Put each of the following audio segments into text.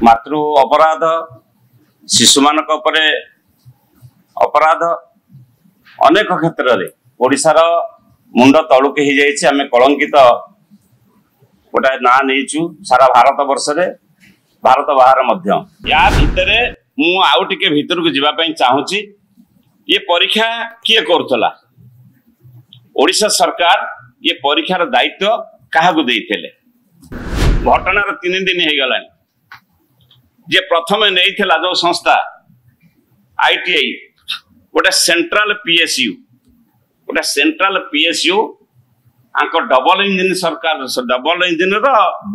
मातृ अपराध शिशु मान अपराध अनेक क्षेत्र में ओडिशार मुंड तलुक हो जाए आम कलंकित गोटे ना नहीं सारा भारत वर्ष रे भारत बाहर या भितर मु आउ टिके भितर को जीवाई चाहूँगी ये परीक्षा किए करुला ओडिशा सरकार ये परीक्षार दायित्व क्या देते घटनार 3 दिन हो गला जे प्रथम नहीं जो संस्था ITI गोटे सेंट्रल PSU आंक डबल इंजिन सरकार डबल इंजिन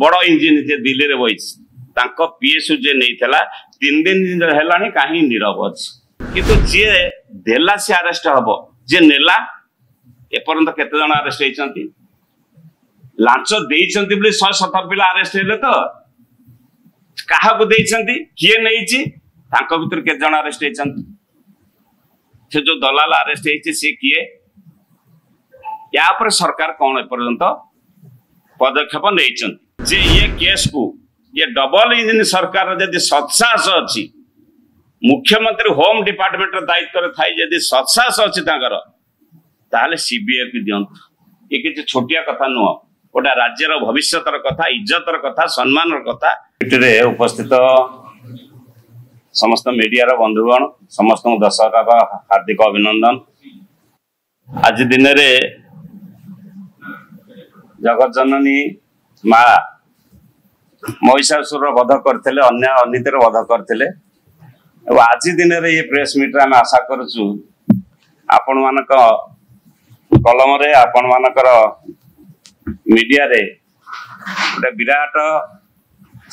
बड़ इंजिन जे दिल्ली रे बइछ तांको PSU जे नहीं 3 दिन है कहीं नीरव अच्छी किंतु जी देला से अरेस्ट हम जे नेला एपर्यंत केते जन अरेस्ट होती लांच देइछंती बोली 117 पिला अरेस्ट हेले तो क्या किए नहीं तांको भीतर केते जन अरेस्ट होती से जो दलाल अरेस्ट होती सी किए या पर सरकार कौन एपर्यंत पदक्षेप नहीं जे ये केस को ये डबल इंजिन सरकार जदि सत्साहस अच्छी मुख्यमंत्री होम डिपार्टमेंट दायित्व थाई जदि सत्साहस अच्छी ताहले CBI को दिंतु ये किसी छोटिया कथा नुह गोटे राज्यर भविष्यतर कथा इज्जतर कथा सम्मान कथा उपस्थित समस्त मीडिया बंधुगण समस्त दर्शक हार्दिक अभिनंदन आज दिन रे जगत जननी माँ महिषासुर वध करते अन्याय अनितिर वध करते आज दिन रे ये प्रेस मीट आम आशा करूँ आपण मानक कलम रे आपण मानकर मीडिया रे गोटे विराट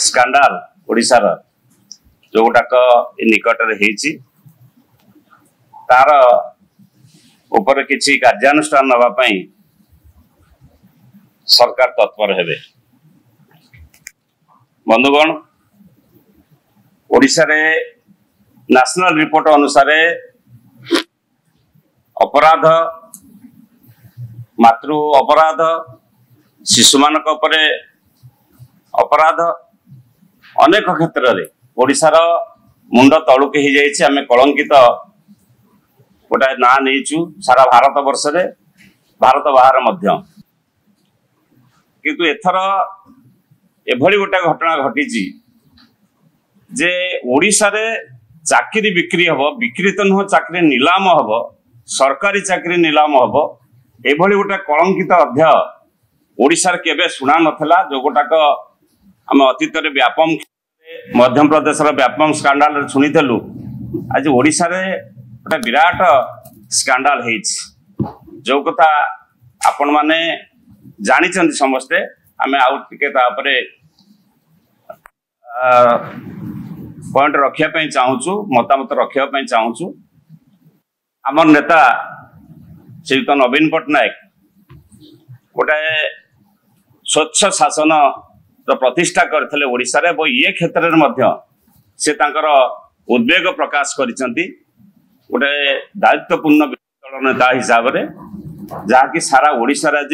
स्कैंडल ओडिशार जो गुटाक निकट रे तार ऊपर किसी कार्यानुष्ठान नवा पई सरकार तत्पर हेबे बंधुगण ओडिशा रे नेशनल रिपोर्ट अनुसार अपराध मातृ अपराध शिशु मान अपराध अनेक क्षेत्र में ओडिशार मुंड तलुक हो जाए आम कलंकित गोटे ना नहीं सारा भारत वर्ष रे भारत बाहर किंतु एथर एभली गोटे घटना घटी जे ओडिशा रे चाकरी बिक्री हम बिक्री तो नुह चाकरी नीलाम हम सरकारी चाकरी नीलाम हम एभली गोटे कलंकित अध्याय ओडिशार केबे शुणा नथिला जो गोटाक आम अतीत व्यापम मध्य प्रदेश व्यापम स्कैंडल शुणीलु आज ओडिशा रे गोटे विराट स्कैंडल जो कथा आपण माने जानी समस्ते आम आउ टिके पॉइंट रखा चाहूँ मतामत रखा चाहूँ आम नेता श्रीयुत नवीन पट्टनायक गोटे स्वच्छ शासन प्रतिष्ठा करते ओडिशा रे ये क्षेत्र में से तांकर उद्वेग प्रकाश करिसेंती गोटे दायित्वपूर्ण दल नेता हिसाब से जहाँकि सारा ओडिशा रे आज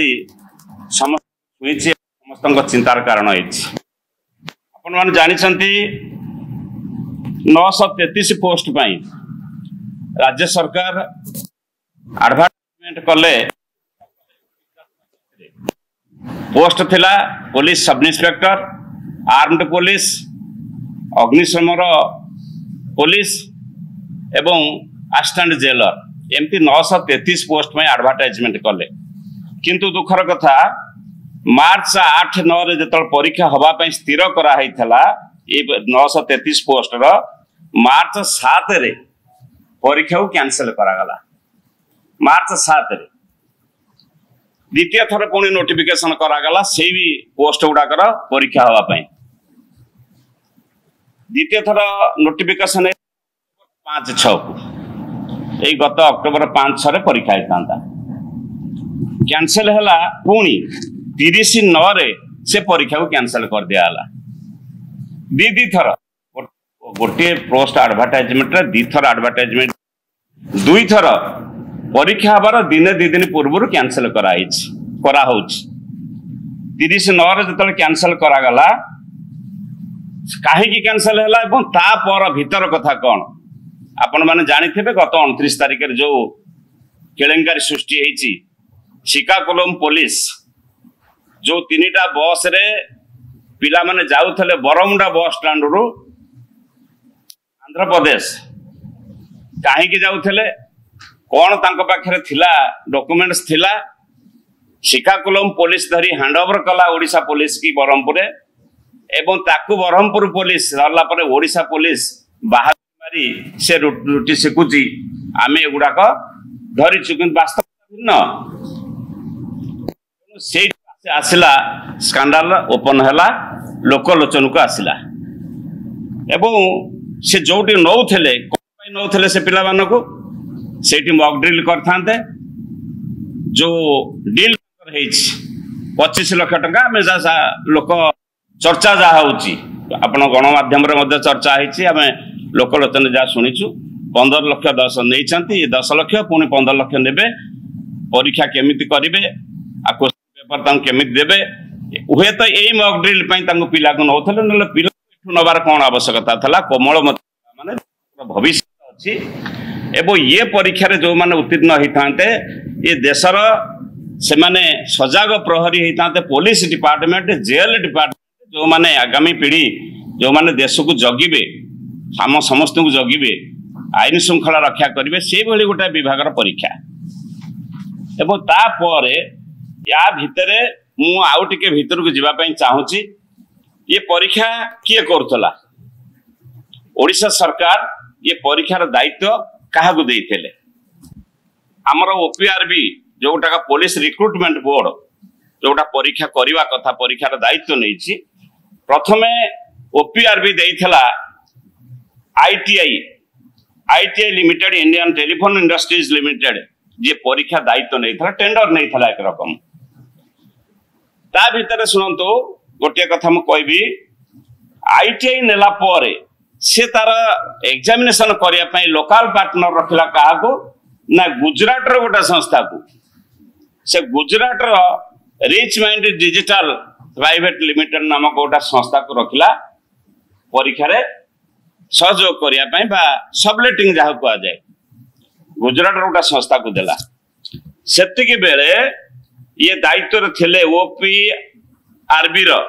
समस्त चिंतार कारण आपण माने जानिसंती 933 पोस्ट पाई राज्य सरकार एडवर्टाइजमेंट कले पोस्ट थिला police sub inspector armed police अग्निशम पुलिस एवं असिस्टेंट जेलर एमती 933 पोस्ट में एडवर्टाइजमेंट कले किंतु दुखर कथा मार्च 8-9 जो परीक्षा हवापाई स्थिर कराई ये 933 पोस्ट रो मार्च 7 रे परीक्षा को कैंसिल करागला मार्च 7 रे द्वितीय थर पुणी नोटिफिकेशन करागला से भी पोस्ट गुड़ाकर परीक्षा हवापाई द्वितीय थर नोटिफिकेशन 5-6 को यही गत अक्टोबर 5-6 परीक्षा होता कैंसिल है पुणी 30-9 रे से परीक्षा को कैंसिल कर दिया दी थर गोटे पोस्ट एडवर्टाइजमेंट दी थर एडवर्टाइजमेंट 2 थर परीक्षा हबार दिने 2 दिन पूर्व कैंसिल कराई 30-9 रे जो कैंसिल करागला कहीं कैंसल है तापर भीतर कथा कौन आपण मैंने जानी गत 29 तारिख जो केलेंकारी सृष्टि होती श्रीकाकुलम पुलिस जो 3टा बस रे पिला माने जाउथले बरमुंडा बस स्टैंड रु आंध्र प्रदेश कहीं जाउथले कौन तांको पाखरे थिला डॉक्यूमेंट्स थिला श्रीकाकुलम पुलिस धरी हैंडओवर कला ओडिशा पुलिस की बरहमपुर एवं ताकू बरहमपुर पुलिस सरला पर ओडिशा पुलिस बाहर मारी से रुटी शिखुची आम एगुड़ाक धरीचु कि वास्तव भिन्न से आसला स्कैंडल ओपन है लोकलोचन को आसला एवं से जोटी नौले नौले से पिला मानक से मॉक ड्रिल करते जो डील 25 लाख टंका आम लोक चर्चा जहाँ होपण गणमाध्यम चर्चा होमें लोकलोचन जहाँ शुणीचु 15 लाख 10 नहीं 10 लाख पुणी 15 लाख ने परीक्षा केमिति करेंगे आ क्वेश्चन पेपर केमिति देवे हुए तो यही मॉक ड्रिल पिला को नौले ना पिला नबार कौन आवश्यकता था कोमल माने भविष्य अच्छी एवं ये परीक्षा जो मैंने उत्तीर्ण होते ये देशर से माने सजग प्रहरी होते पुलिस डिपार्टमेंट जेल डिपार्टमेंट जो माने आगामी पीढ़ी जो माने देश को जगिबे समस्त को जगिबे आईन श्रृंखला रक्षा करेंगे से भली गोटे विभाग परीक्षा एवं तापर या भितर मु आउ टिके भितर को जीवाई चाहूँगी ये परीक्षा किए करुला ओडिशा सरकार ये परीक्षार दायित्व क्या देते आमर ओपीआरबी जोटा पुलिस रिक्रुटमेंट बोर्ड जोटा परीक्षा करने कथा परीक्षार दायित्व नहीं प्रथम ओपीआरबी देइथला ITI limited Indian telephone industries limited जे परीक्षा दायित्व नहीं था टेंडर नहीं था एक रकम ता भितर शुणु गोटे कथा मु कहबी आईटीआई नेला परे से तार एग्जामिनेशन करने लोकल पार्टनर रखला क्या ना गुजरात रो गोटे संस्था को से गुजरात रो rich mind digital private limited नामक गोटे संस्था को रखला परीक्षा रे सहयोग करने सबलेटिंग जहाँ कह जाए गुजरात रो गोटे संस्था को देला सेतिकी बेले ये दायित्व थे ओपीआरबी रो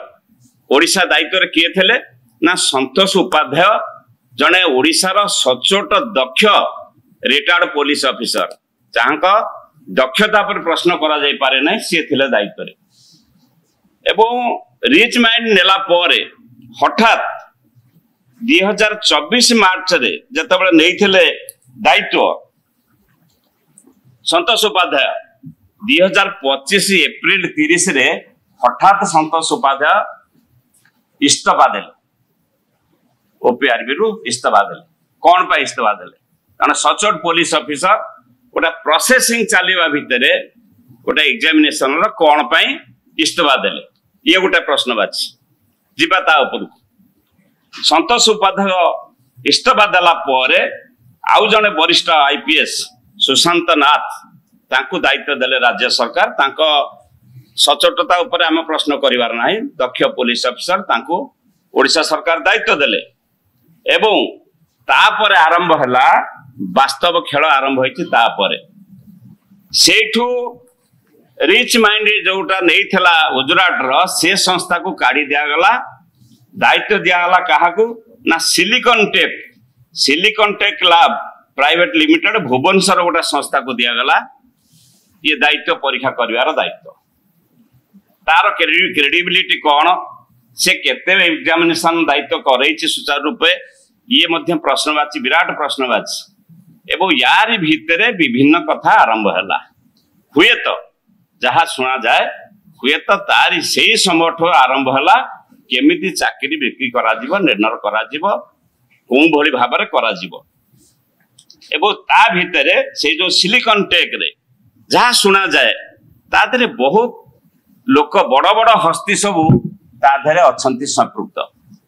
ओडिशा दायित्व किए थे ना संतोष उपाध्याय जड़े ओडिशार सचोट दक्ष रिटायर्ड पुलिस ऑफिसर जहाँ दक्षता पर प्रश्न करा जाय पारे ना सी थे दायित्व एवं रिच माइंड नेला परे हठात 2024 मार्च रे जतबेले नैथिले दायित्व संतोष उपाध्याय 2025 एप्रिल 30 रे हठात संतोष उपाध्याय इस्तीफा देले ओपीआरबी रु इस्तीफा देले कौन पर इस्तीफा देले कारण सचोट पुलिस ऑफिसर गोटे प्रोसेसिंग चलवा भितर गोटे एग्जामिनेशन रो कौन पर इस्तीफा देले ये गोटे प्रश्नवाची जीवा ता ऊपर संतोष उपाध्याय इस्तीफा देला परे आउ जने वरिष्ठ आईपीएस सुशांत नाथ तांको दायित्व देले राज्य सरकार तांको सचोटता ऊपर आम प्रश्न करिवार नाही दक्ष पुलिस ऑफिसर तांको ओडिशा सरकार दायित्व देले एवं तापर आरंभ हला वास्तव खेल आरंभ होइछि तापर सेठू रिच माइंड जोटा नहीं थिला गुजरात रो से संस्था को काढ़ी दिया गला दायित्व दिया गला काहाकू ना silicon tech lab private limited Bhubaneswar गोटा संस्था को दिया गला ये दायित्व परीक्षा करिवार दायित्व तार क्रेडिबिलिटी कौन से केते एग्जामिनेशन दायित्व करैछि सुचारू रूपे ये मध्य प्रश्नवाची विराट प्रश्नवाची एवं यार भितर विभिन्न कथा आरंभ है हुए तो जहाँ शुणा जाए हुए तो तारी से समय आरंभ है केमिति चाकरी बिक्री करा निर्णय करा कौन भली भाव एवं ता भितर से जो सिलिकॉन टेक रे जहाँ शुणा जाए तादरे बहुत लोक बड़ बड़ हस्ती सबू ताधरे अच्छी संपृक्त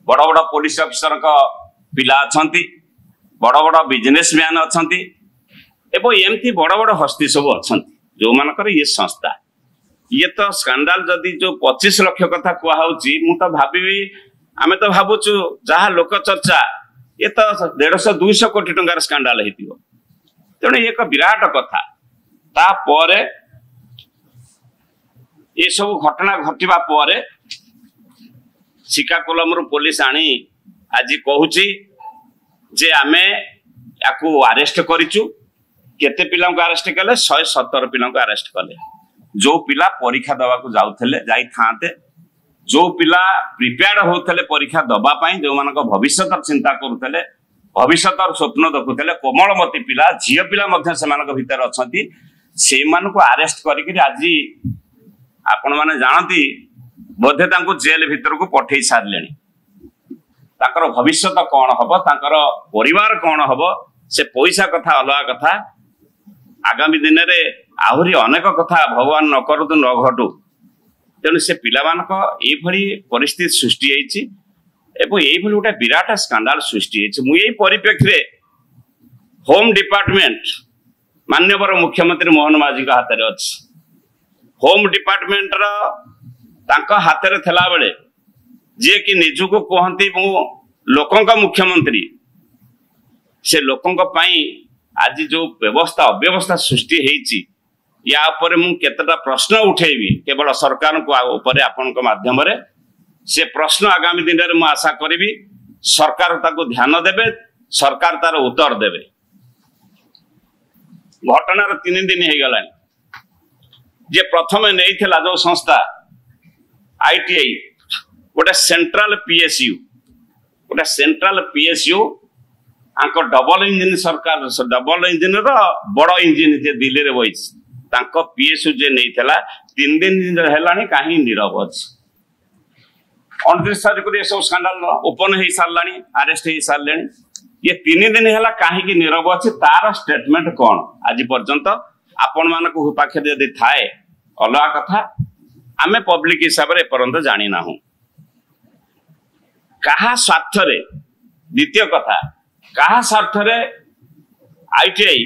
बड़ बड़ पुलिस ऑफिसर का पिला अच्छी बड़ बड़ बिजनेसमैन अच्छी एवं एमती बड़ बड़ हस्ती सब अच्छा जो मानकर ये संस्था ये तो स्कैंडल जदि जो 25 लाख कथा कहूँ मु तो भावी आमे तो भावुचु जहाँ लोक चर्चा ये तो 150-200 कोटी टंकार स्कांडाल हेतिबो तेणु एक विराट कथा तापर ये सब घटना घटिबा पर श्रीकाकुलम पुलिस आनी आज कहूची जे आमे याकू अरेस्ट करिचु केते पिला को अरेस्ट कले 117 पिला को अरेस्ट कले जो पिला परीक्षा दवा को जाई थाते जो पिला प्रिपेयर्ड होतले परीक्षा दबा पाई जो मानक भविष्य चिंता करुतले भविष्य स्वप्न देखुतले कोमलमती पिला झियो पिला मध्य से मानक भीतर अछंती से मान को अरेस्ट करिकरी आज आपण माने जानती बोधे तांको जेल भीतर को पठेई सारलेनी ताकर भविष्य कौन हबो ताकर परिवार कौन हबो से पैसा कथा अलग कथा आगामी दिन रे आहुरी अनेक कथा भगवान न करतु न घटू तेणु से पिलामानक एभली परिस्थिति सृष्टि होइछि एवं एभली गोटे विराट स्कांडाल सृष्टि होइछि मु एई परिप्रेक्षी होम डिपार्टमेंट माननीय मुख्यमंत्री मोहन माझी का हाथ में अछि होम डिपार्टमेंट रो तांका हाथ में थला बेले जे कि निजु को कहंती मु लोकंका मुख्यमंत्री से लोकंका पई आज जो व्यवस्था अव्यवस्था सृष्टि होइछि या पर मु केतटा प्रश्न उठेबी केवल सरकार को ऊपर आपन को माध्यम रे से प्रश्न आगामी दिन रे मु आशा करिवि सरकार ताको ध्यान देबे सरकार तार उत्तर देबे घटना 3 दिन हे गलानी जे प्रथम नैथिला जो संस्था आईटीआई गोटे सेंट्रल पीएसयू आंको डबल इंजिन सरकार डबल इंजिन रो बड़ इंजिन जे दिल्ली रे बइछ तांको पीएसयू जे नैथिला 3 दिन हेलानी काहे नीरव अछि 29 तारिख को ये सब स्कैंडल ओपन हे सारलानी अरेस्ट हे सारलेनी ये 3 दिन हेला काहे कि नीरव अछि तार स्टेटमेंट कोन आज पर्यंत आपण मानक पाखे यदि थाए अलगा कथा आमे पब्लिक हिसाब रे परंत जानि ना हूं कहा स्वार्थ रे द्वितीय कथा कहा स्वार्थ रे आईटीआई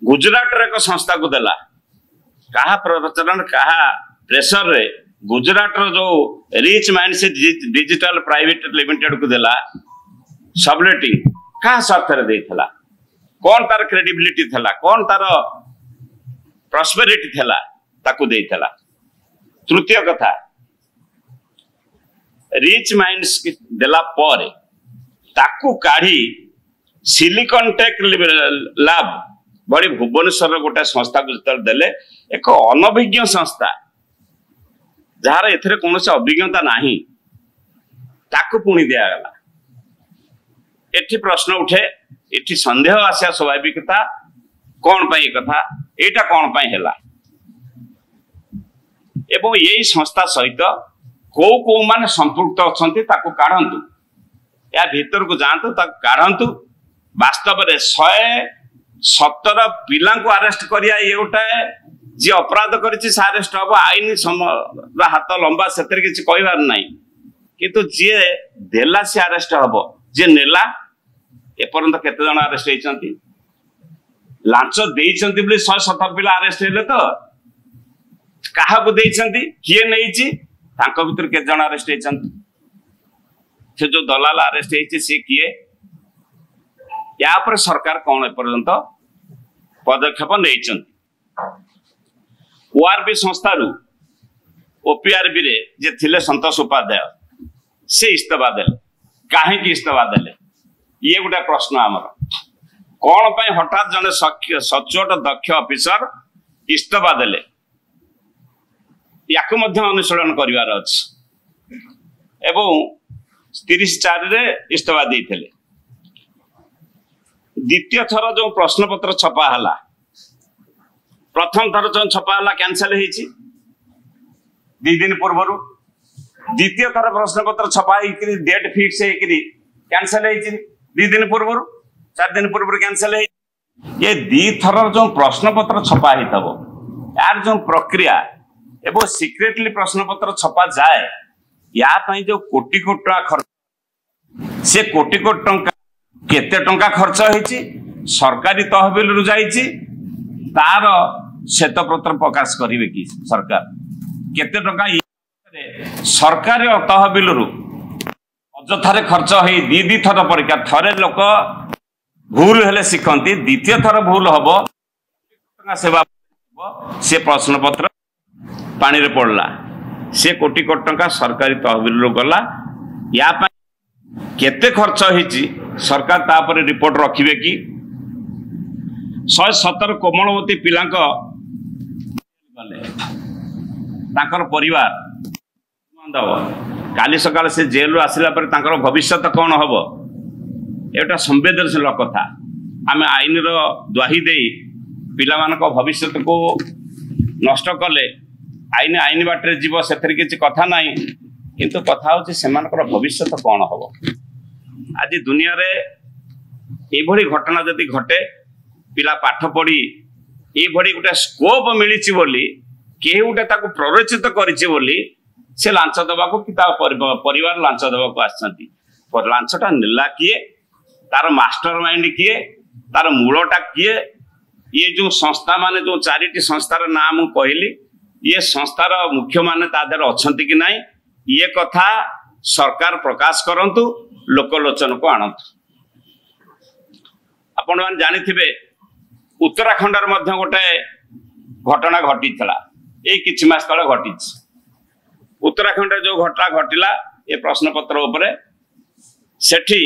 गुजरात रे एक संस्था को देला कहा प्रचलन कहा प्रेशर रे गुजरात रो जो रिच माइंड से डिजिटल प्राइवेट लिमिटेड को देला सबलेटिंग कहा स्वार्थ रे देथला कौन तार क्रेडिबिलिटी थला कौन तार प्रॉस्पेरिटी थला ताकू देथला तृतीय कथा रिच माइंड्स देला पर ताकू काढ़ी सिलिकॉन टेक लैब बड़ी भुवनेश्वर गोटे संस्था को जत देले एक अनभिज्ञ संस्था जार एथरे कौन से अभिज्ञता नहीं ताकू पुणी दिया गला एठी प्रश्न उठे एठी संदेह आसिया स्वाभाविकता कौन पाई कथा एटा कौन पाई हेला एवं यही संस्था सहित को माने संपुक्त अछंती ताकू काढंतु या भीतर को जानतु ताकू काढंतु वास्तव रे 117 पिला को अरेस्ट करिया ये गोटे जी अपराध करिछि से अरेस्ट हबो आईन हाथ लंबा सेतर किछि कहबार नाही किंतु जे देला से अरेस्ट हबो जे नेला एपर्यंत केते जण अरेस्ट हेचंती लांच देइचंती बोली 117 पिला अरेस्ट हेले तो काहा को देइचंती किए नैछि तांको भीतर के जण अरेस्ट हेचंती से जो दलाल अरेस्ट हेछि से किए या पर सरकार कौन एपर्यंत पदक्षेप नैचंती ओआरबी संस्था रु ओपीआरबी रे जे थिले संतोष उपाध्याय से इस्तीफा देले काहे कि इस्तीफा देले ये गोटे प्रश्न आमर कौन पाई हठात जने सचोट दक्ष ऑफिसर इस्तीफा देले याकु मध्य अनुसरण करिवार अछि एवं 30/4 रे इस्तीफा देइथिले द्वितीय थर जो प्रश्न पत्र छपा हला प्रथम थर जो छपा हला कैंसिल हेछि 2 दिन पूर्व द्वितीय थर प्रश्न पत्र छपा हेकरी डेट फिक्स हेकरी कैंसिल हेछि 2 दिन पूर्व 4 दिन पूर्व कैंसिल है ये 2 थर जो प्रश्न पत्र छपा हितबो यार जो प्रक्रिया एवं सीक्रेटली प्रश्न पत्र छपा जाए या पई जो कोटी कोटी टका खर्च से कोटी कोटी टका केते टका खर्च हेछि सरकारी तहबिल रु जाइछि तार श्वेतपत्र प्रकाश करिवे कि सरकार केते टका सरकारी तहबिल रु ଅଯଥାରେ ଖର୍ଚ୍ଚ ହେଇ ଦି ଥର ପରୀକ୍ଷା ଥରେ ଲୋକ ଭୁଲ ହେଲେ ଶିଖନ୍ତି ଦ୍ୱିତୀୟ ଥର ଭୁଲ ହବ ସେବା से प्रश्न पत्र पानी रे पड़ला से कोटी कोटी टंका सरकारी तहबिल गला या केते खर्च होईची सरकार तापर रिपोर्ट रखिबे कि 117 कोमलवती पिलांक गले तांकर परिवार काली सकाल से जेल आसिला पर तांकर भविष्य कौन हम एटा संवेदनशील कथा आम आईन द्वाही दे पिला भविष्य को नष्ट कले आईन आईन बाटे जीव से किसी कथा ना किंतु कथा हूँ से भविष्य कौन हम आज दुनिया रे ये घटना जदि घटे पिला पाठ पढ़ी ये गोटे स्कोप मिली किए गोटे प्ररोचित करी से लांच दबाक कि परिवार लांच दबाक लांचटा नेला किए तार मास्टर माइंड किए तार मूलटा किए ये जो संस्था माने जो चारिटी संस्थार नाम कहली ये संस्थार मुख्य माने तादर अच्छी कि नहीं ये कथा सरकार प्रकाश करंतु लोकलोचन को आणतु आपण मान जानी थिबे उत्तराखंड मध्य गोटे घटना घटी थला ए किछि मास तळे घटी उत्तराखंड जो घटना घटिला ये प्रश्न पत्र उपरे सेठी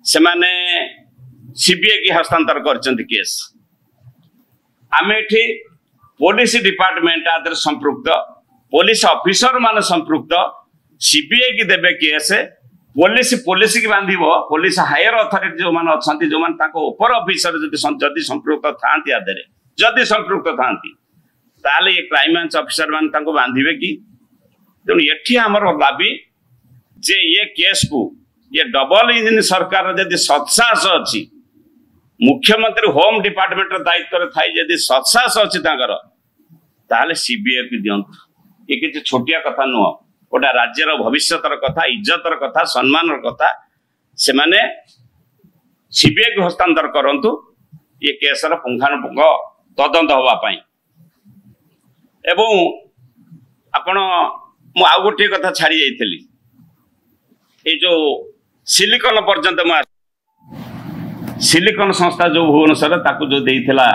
से माने सीबीआई की हस्तांतर करचंती केस आम एठी पुलिस डिपार्टमेंट आदर संपृक्त पुलिस ऑफिसर मान संपृक्त सीबीआई की देबे केस पुलिस की बांधिबो पुलिस हायर अथॉरिटी जो मान अछंती जो मान ताको ऊपर ऑफिसर जदि संपृक्त थांती आदरे जदि संपृक्त थांती ताले ये क्राइम ब्रांच ऑफिसर मान ताको बांधिबे कि तेणु एठी हमर दाबी जे ये केस को ये डबल इंजिन सरकार जदि सत्साहस अच्छी मुख्यमंत्री होम डिपार्टमेंट दायित्व थाई जदि सत्साहस अच्छी ताले सीबीआई को दिंतु ये किसी छोटिया कथा नुह गोटा राज्यर भविष्यतर कथा इज्जतर कथा सम्मान कथा से माने सीबीआई को हस्तांतर करंतु ये केसर पुंखानुपुंख तदंत हवा पाई एवं आपण मु आउ गोटे कथा छाड़ी जाइली ये जो सिलिकन पर्यंत सिलिकन संस्था जो भुवनेश्वर ताकू जो देइथिला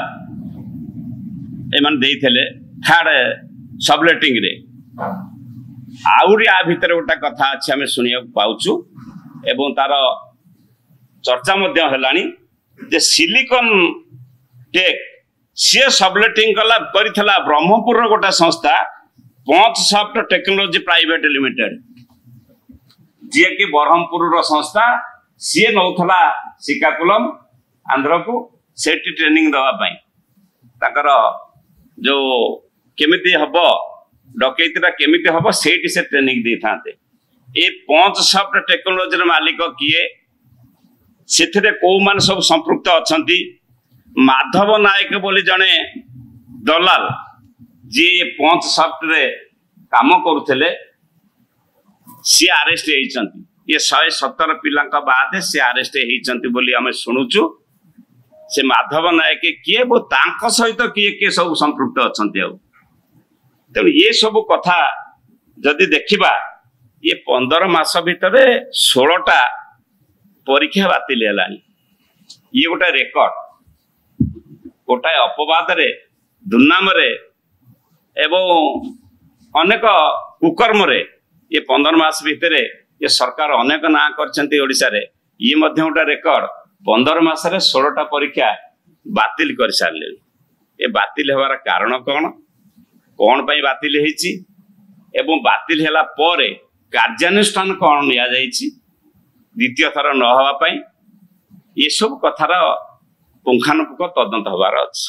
एमान देइथिले थर्ड सबलेटिंग रे आउरी आ भितर गोटा कथा अच्छे आम शुणा पाउचु एवं तार चर्चा मध्य हेलानी जे सिलिकन टेक सी सबलेटिंग कला करिथला ब्रह्मपुर गोटा संस्था पंच सॉफ्ट टेक्नोलॉजी प्राइवेट लिमिटेड जी कि ब्रह्मपुर संस्था सी नौथला श्रीकाकुलम आंध्र को सेठी ट्रेनिंग दवापाई ताकर जो केमिति हब डकैतीटा केमिति हब सेठी से ट्रेनिंग दे थांते ए पंच सॉफ्ट टेक्नोलॉजी मालिक किए सेथिरे को मान सब संपृक्त अछंती माधव नायक बोली जने दलाल जी पंच सॉफ्ट रे काम करुथले सी अरेस्ट होइचंती ये 117 पिला बाद से अरेस्ट होइचंती बोली आमे सुनुचु से माधव नायक किए वो तांको सहित किए किए सब संपृक्त अछंती आ तेणु ये सब कथा जदि देखिबा ये 15 मास भितर 16टा परीक्षा बातिल हेलानी ये गोटा रेकर्ड गोटाए अपवाद रे दुर्नाम रे एवं अनेक कुकर्म रे ये 15 मास भितर ये सरकार अनेक ना करछंती ओडिसा रे ये मध्य गोटा रेकर्ड 15 मास रे 16टा परीक्षा बातिल कर सारले ये बातिल हेबार कारण कौन पाई बातिल हेची एवं बातिल हेला परे कार्यानुष्ठान कौन निया जाइछि द्वितीय थर न हवा पाई ये सब कथार पुंखानुपुंख तदंत हबार अछि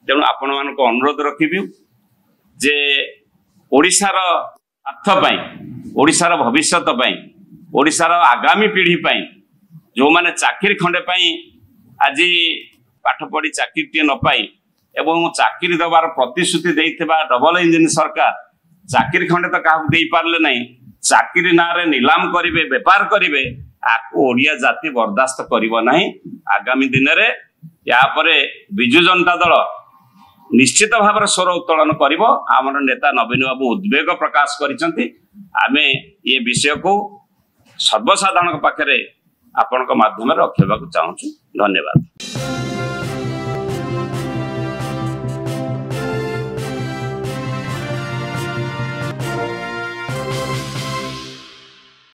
तेणु आपण मानको अनुरोध रखिबि जे ओडिसार अर्थ पाई ओडिसार भविष्यत पाई ओडिसार आगामी पीढ़ी पाई जो माने चाकरी खंडे पाई आज पाठ पढ़ी चाकरी न पाई एवं चाकरी दबार प्रतिश्रुति देइथिबा डबल इंजिन सरकार चाकरी खंडे तो क्या दे पारले नहीं चाकरी ना रे नीलाम करिवे व्यापार करिवे आकु ओडिया जाति बर्दाश्त करिवो नहीं आगामी दिन रे या परे बिजु जनता दल निश्चित भाव स्वर उत्तोलन करिवो आमर नेता नवीन बाबू उद्वेग प्रकाश करिसंती आमे ये विषय को सर्वसाधारण पाखे आपणक माध्यम रखा चाहूँ। धन्यवाद।